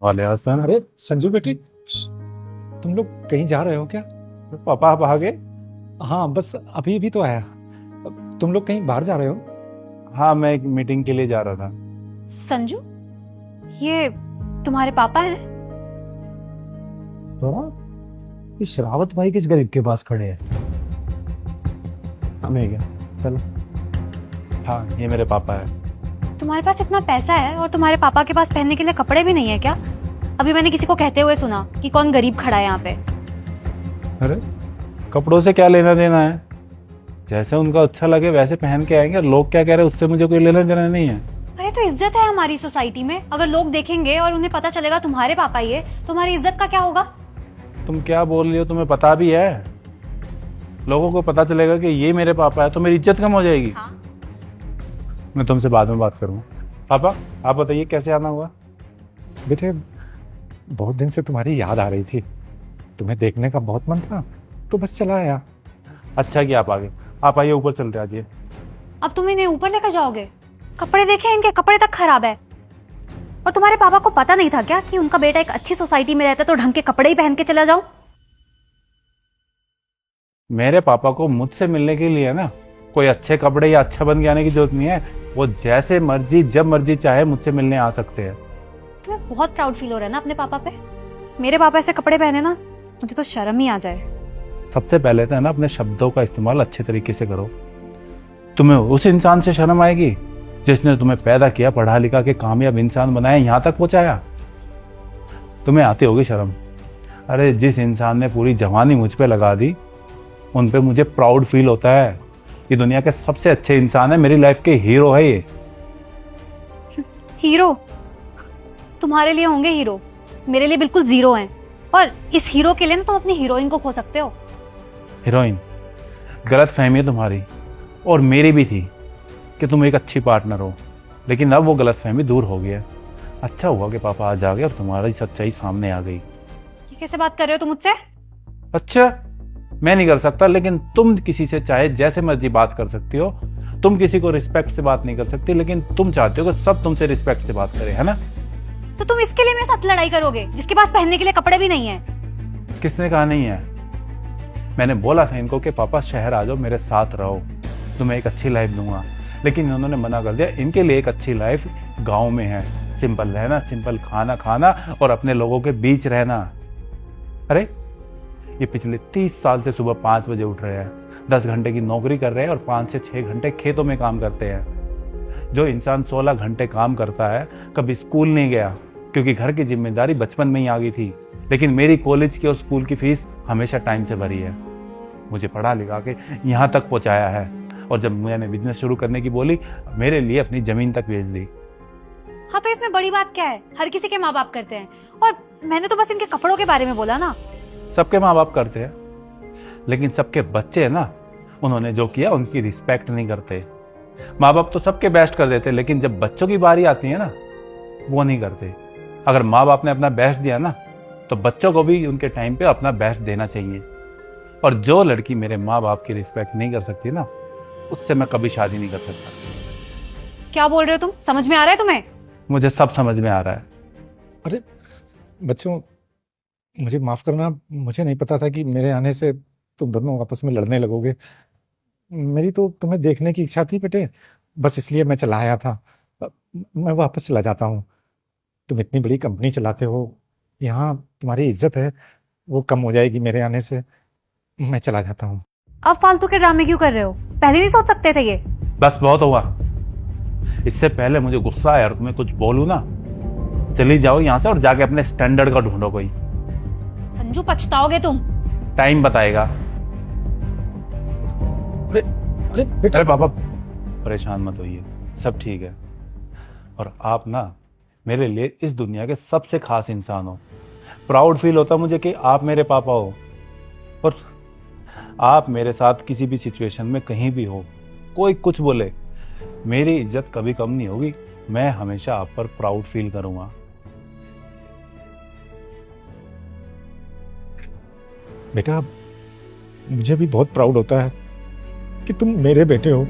वाले आसान। अरे संजू बेटी, तुम लोग कहीं जा रहे हो क्या? पापा आप आ गए? हाँ, बस अभी अभी तो आया। तुम लोग कहीं बाहर जा रहे हो? हाँ, मैं एक मीटिंग के लिए जा रहा था। संजू, ये तुम्हारे पापा हैं? थोड़ा ये शरावत भाई किस गरीब के पास खड़े हैं? हमें क्या, चलो। हाँ, ये मेरे पापा है। तुम्हारे पास इतना पैसा है और तुम्हारे पापा के पास पहनने के लिए कपड़े भी नहीं है क्या? अभी मैंने किसी को कहते हुए सुना कि कौन गरीब खड़ा है यहाँ पे। अरे कपड़ों से क्या लेना देना है? जैसे उनको अच्छा लगे वैसे पहन के आएंगे, और लोग क्या कह रहे हैं उससे मुझे कोई लेना देना नहीं है। अरे तो इज्जत है हमारी सोसाइटी में, अगर लोग देखेंगे और उन्हें पता चलेगा तुम्हारे पापा ही है तो हमारी इज्जत का क्या होगा? तुम क्या बोल रही हो? तुम्हें पता भी है? लोगों को पता चलेगा कि ये मेरे पापा है तो मेरी इज्जत कम हो जाएगी। हाँ? मैं तुमसे बाद में बात करूंगा। पापा आप बताइए कैसे आना हुआ? बेटे, बहुत दिन से तुम्हारी याद आ रही थी, तुम्हें देखने का बहुत मन था, तो बस चला आया। अच्छा कि आप आ गए। आप आइए, ऊपर चलते आइए। अब तुम इन्हें ऊपर लेकर जाओगे? कपड़े देखे, इनके कपड़े तक खराब है। और तुम्हारे पापा को पता नहीं था क्या कि उनका बेटा एक अच्छी सोसाइटी में रहता है तो ढंग के कपड़े ही पहन के चला जाओ? मेरे पापा को मुझसे मिलने के लिए ना कोई अच्छे कपड़े या अच्छा बन के आने की जरूरत नहीं है। वो जैसे मर्जी जब मर्जी चाहे मुझसे मिलने आ सकते हैं। तुम्हें बहुत प्राउड फील हो रहा है ना अपने पापा पे? मेरे पापा ऐसे कपड़े पहने ना, मुझे तो शर्म ही आ जाए। सबसे पहले तो है ना अपने शब्दों का इस्तेमाल अच्छे तरीके से करो। तुम्हें उस इंसान से शर्म आएगी जिसने तुम्हें पैदा किया, पढ़ा लिखा के कामयाब इंसान बनाया, यहां तक पहुंचाया। तुम्हें आती होगी शर्म। अरे जिस इंसान ने पूरी जवानी मुझ पे लगा दी उन पे मुझे प्राउड फील होता है। ये दुनिया के सबसे अच्छे इंसान है, मेरी लाइफ के हीरो है ये। हीरो? तुम्हारे लिए होंगे हीरो, मेरे लिए बिल्कुल जीरो हैं। और इस हीरो के लिए ना तुम अपनी हीरोइन को खो सकते हो। हीरोइन? गलत फहमी है तुम्हारी और मेरी भी थी कि तुम एक अच्छी पार्टनर हो, लेकिन अब वो गलत फहमी दूर हो गई है। अच्छा हुआ कि पापा आज आ गए और तुम्हारी सच्चाई सामने आ गई। ये कैसे बात कर रहे हो तुम मुझसे? अच्छा, मैं नहीं कर सकता, लेकिन तुम किसी से चाहे जैसे मर्जी बात कर सकती हो। तुम किसी को रिस्पेक्ट से बात नहीं कर सकती, लेकिन तुम चाहते हो कि सब तुमसे रिस्पेक्ट से बात करें, है ना? तो तुम इसके लिए मेरे साथ लड़ाई करोगे जिसके पास पहनने के लिए कपड़े भी नहीं है? किसने कहा नहीं है? मैंने बोला था इनको कि पापा शहर आ जाओ, मेरे साथ रहो, तुम्हें एक अच्छी लाइफ दूंगा, लेकिन इन्होंने मना कर दिया। इनके लिए एक अच्छी लाइफ गांव में है, सिंपल रहना, सिंपल खाना खाना और अपने लोगों के बीच रहना। अरे ये पिछले 30 साल से सुबह 5 बजे उठ रहे हैं, 10 घंटे की नौकरी कर रहे हैं और 5 से 6 घंटे खेतों में काम करते हैं। जो इंसान 16 घंटे काम करता है कभी स्कूल नहीं गया, क्योंकि घर की जिम्मेदारी बचपन में ही आ गई थी, लेकिन मेरी कॉलेज की और स्कूल की फीस हमेशा टाइम से भरी है। मुझे पढ़ा लिखा के यहाँ तक पहुँचाया है, और जब मैंने बिजनेस शुरू करने की बोली, मेरे लिए अपनी जमीन तक बेच दी। हाँ तो इसमें बड़ी बात क्या है? हर किसी के माँ बाप करते हैं। और मैंने तो बस इनके कपड़ों के बारे में बोला ना। सबके माँ बाप करते हैं, लेकिन सबके बच्चे है ना, उन्होंने जो किया उनकी रिस्पेक्ट नहीं करते। माँ बाप तो सबके बेस्ट कर देते, लेकिन जब बच्चों की बारी आती है ना, वो नहीं करते। अगर माँ बाप ने अपना बेस्ट दिया ना, तो बच्चों को भी उनके टाइम पे अपना बेस्ट देना चाहिए। और जो लड़की मेरे माँ बाप की रिस्पेक्ट नहीं कर सकती ना, उससे मैं कभी शादी नहीं कर सकता। क्या बोल रहे हो तुम? समझ में आ रहा है तुम्हें? मुझे सब समझ में आ रहा है। अरे बच्चों, मुझे माफ करना, मुझे नहीं पता था कि मेरे आने से तुम दोनों आपस में लड़ने लगोगे। मेरी तो तुम्हें देखने की इच्छा थी बेटे, बस इसलिए मैं चला आया था। मैं वापस चला जाता हूँ। तुम इतनी बड़ी कंपनी चलाते हो, यहाँ तुम्हारी इज्जत है, वो कम हो जाएगी मेरे आने से। मैं चला जाता हूँ। अब फालतू के ड्रामे क्यों कर रहे हो? पहले नहीं सोच सकते थे ये? बस बहुत हुआ। इससे पहले मुझे गुस्सा आया और तुम्हें कुछ बोलूं ना, चली जाओ यहाँ से और जाके अपने स्टैंडर्ड का ढूंढो कोई। संजू पछताओगे तुम। टाइम बताएगा। अरे अरे बेटा, अरे पापा परेशान मत होइए, सब ठीक है। और आप ना मेरे लिए इस दुनिया के सबसे खास इंसान हो। प्राउड फील होता मुझे कि आप मेरे पापा हो, और आप मेरे साथ किसी भी सिचुएशन में कहीं भी हो, कोई कुछ बोले, मेरी इज्जत कभी कम नहीं होगी। मैं हमेशा आप पर प्राउड फील करूंगा। बेटा मुझे भी बहुत प्राउड होता है कि तुम मेरे बेटे हो।